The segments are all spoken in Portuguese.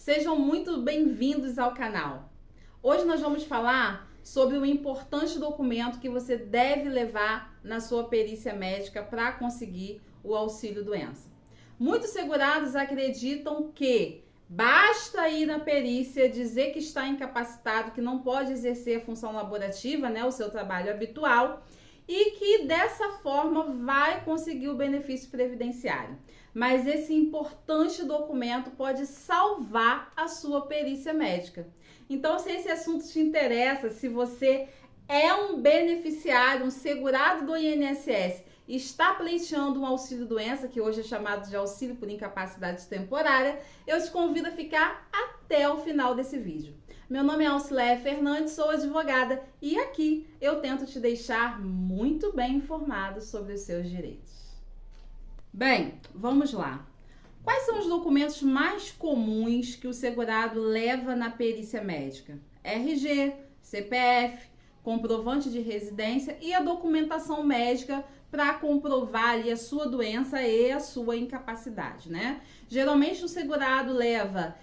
Sejam muito bem-vindos ao canal. Hoje nós vamos falar sobre um importante documento que você deve levar na sua perícia médica para conseguir o auxílio-doença. Muitos segurados acreditam que basta ir na perícia, dizer que está incapacitado, que não pode exercer a função laborativa, o seu trabalho habitual, e que dessa forma vai conseguir o benefício previdenciário. Mas esse importante documento pode salvar a sua perícia médica. Então, se esse assunto te interessa, se você é um beneficiário, um segurado do INSS e está pleiteando um auxílio-doença, que hoje é chamado de auxílio por incapacidade temporária, eu te convido a ficar até o final desse vídeo. Meu nome é Alcileia Fernandes, sou advogada e aqui eu tento te deixar muito bem informado sobre os seus direitos. Bem, vamos lá. Quais são os documentos mais comuns que o segurado leva na perícia médica? RG, CPF, comprovante de residência e a documentação médica para comprovar ali a sua doença e a sua incapacidade, Geralmente o segurado leva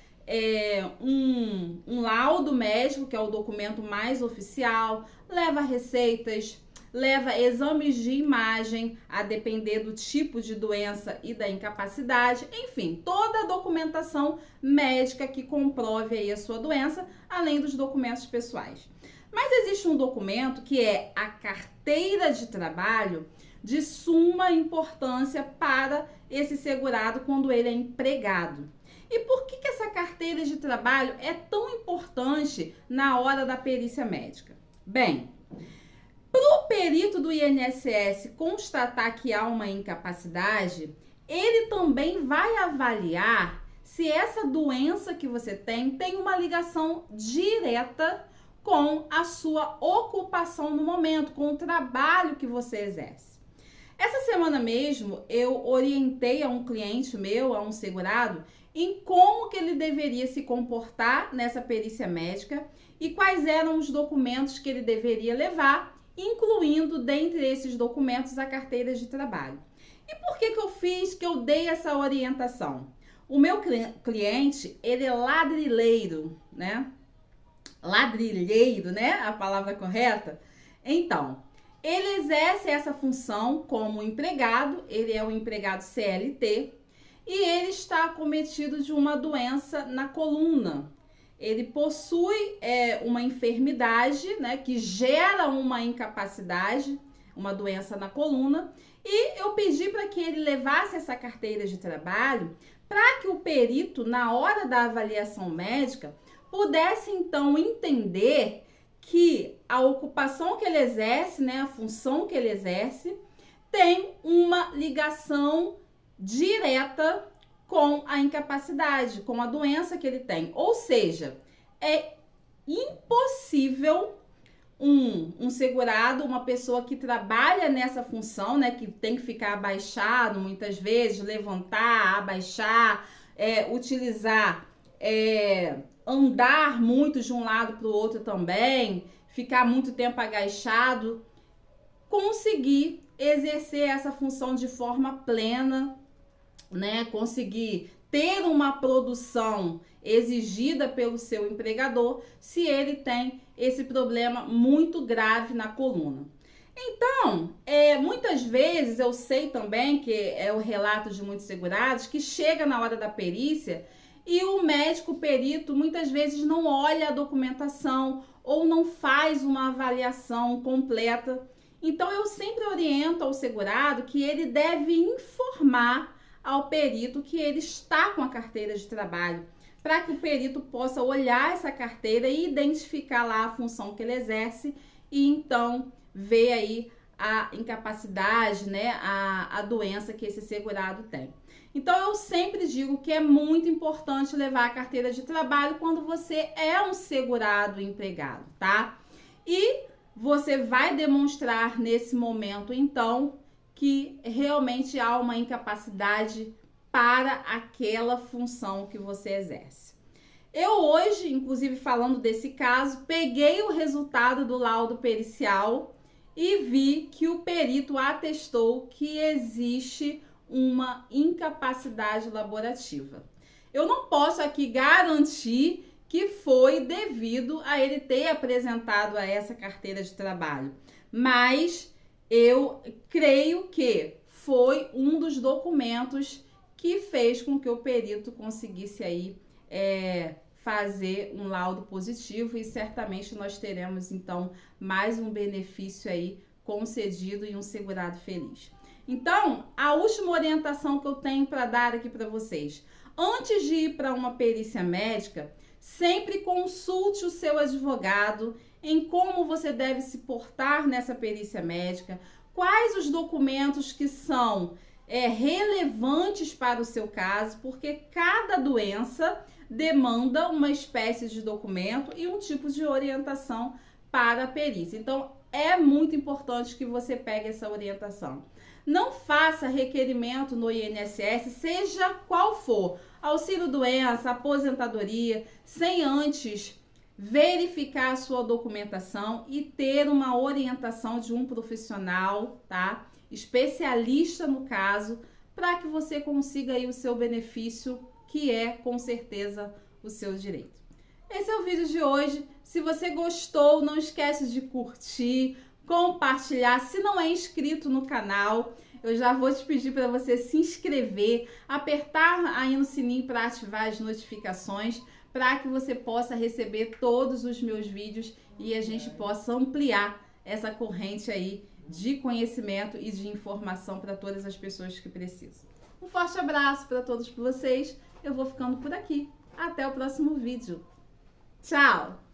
um laudo médico, que é o documento mais oficial, leva receitas, leva exames de imagem, a depender do tipo de doença e da incapacidade, enfim, toda a documentação médica que comprove aí a sua doença, além dos documentos pessoais. Mas existe um documento que é a carteira de trabalho, de suma importância para esse segurado quando ele é empregado. E por que essa carteira de trabalho é tão importante na hora da perícia médica? Bem, para o perito do INSS constatar que há uma incapacidade, ele também vai avaliar se essa doença que você tem uma ligação direta com a sua ocupação no momento, com o trabalho que você exerce. Essa semana mesmo, eu orientei a um cliente meu, a um segurado, em como que ele deveria se comportar nessa perícia médica e quais eram os documentos que ele deveria levar, incluindo dentre esses documentos a carteira de trabalho. E por que eu dei essa orientação? O meu cliente, ele é ladrilheiro, Ladrilheiro, a palavra correta? Então, ele exerce essa função como empregado, ele é um empregado CLT e ele está acometido de uma doença na coluna. Ele possui uma enfermidade, que gera uma incapacidade, uma doença na coluna, e eu pedi para que ele levasse essa carteira de trabalho para que o perito, na hora da avaliação médica, pudesse então entender que a ocupação que ele exerce, a função que ele exerce, tem uma ligação direta com a incapacidade, com a doença que ele tem. Ou seja, é impossível um segurado, uma pessoa que trabalha nessa função, que tem que ficar abaixado muitas vezes, levantar, abaixar, utilizar, andar muito de um lado para o outro também, ficar muito tempo agachado, conseguir exercer essa função de forma plena, conseguir ter uma produção exigida pelo seu empregador, se ele tem esse problema muito grave na coluna. Então, muitas vezes eu sei também que é o relato de muitos segurados que chega na hora da perícia e o médico perito muitas vezes não olha a documentação ou não faz uma avaliação completa. Então, eu sempre oriento ao segurado que ele deve informar ao perito que ele está com a carteira de trabalho, para que o perito possa olhar essa carteira e identificar lá a função que ele exerce e então ver aí a incapacidade, a doença que esse segurado tem. Então, eu sempre digo que é muito importante levar a carteira de trabalho quando você é um segurado empregado, tá? E você vai demonstrar nesse momento, então, que realmente há uma incapacidade para aquela função que você exerce. Eu hoje, inclusive falando desse caso, peguei o resultado do laudo pericial e vi que o perito atestou que existe uma incapacidade laborativa. Eu não posso aqui garantir que foi devido a ele ter apresentado a essa carteira de trabalho, mas eu creio que foi um dos documentos que fez com que o perito conseguisse aí fazer um laudo positivo, e certamente nós teremos então mais um benefício aí concedido e um segurado feliz. Então, a última orientação que eu tenho para dar aqui para vocês: antes de ir para uma perícia médica, sempre consulte o seu advogado em como você deve se portar nessa perícia médica, quais os documentos que são relevantes para o seu caso, porque cada doença demanda uma espécie de documento e um tipo de orientação para a perícia. Então, é muito importante que você pegue essa orientação. Não faça requerimento no INSS, seja qual for, auxílio-doença, aposentadoria, sem antes verificar a sua documentação e ter uma orientação de um profissional, tá? Especialista no caso, para que você consiga aí o seu benefício, que é com certeza o seu direito. Esse é o vídeo de hoje. Se você gostou, não esquece de curtir, compartilhar. Se não é inscrito no canal, eu já vou te pedir para você se inscrever, apertar aí no sininho para ativar as notificações, para que você possa receber todos os meus vídeos e a gente possa ampliar essa corrente aí de conhecimento e de informação para todas as pessoas que precisam. Um forte abraço para todos vocês. Eu vou ficando por aqui. Até o próximo vídeo. Tchau!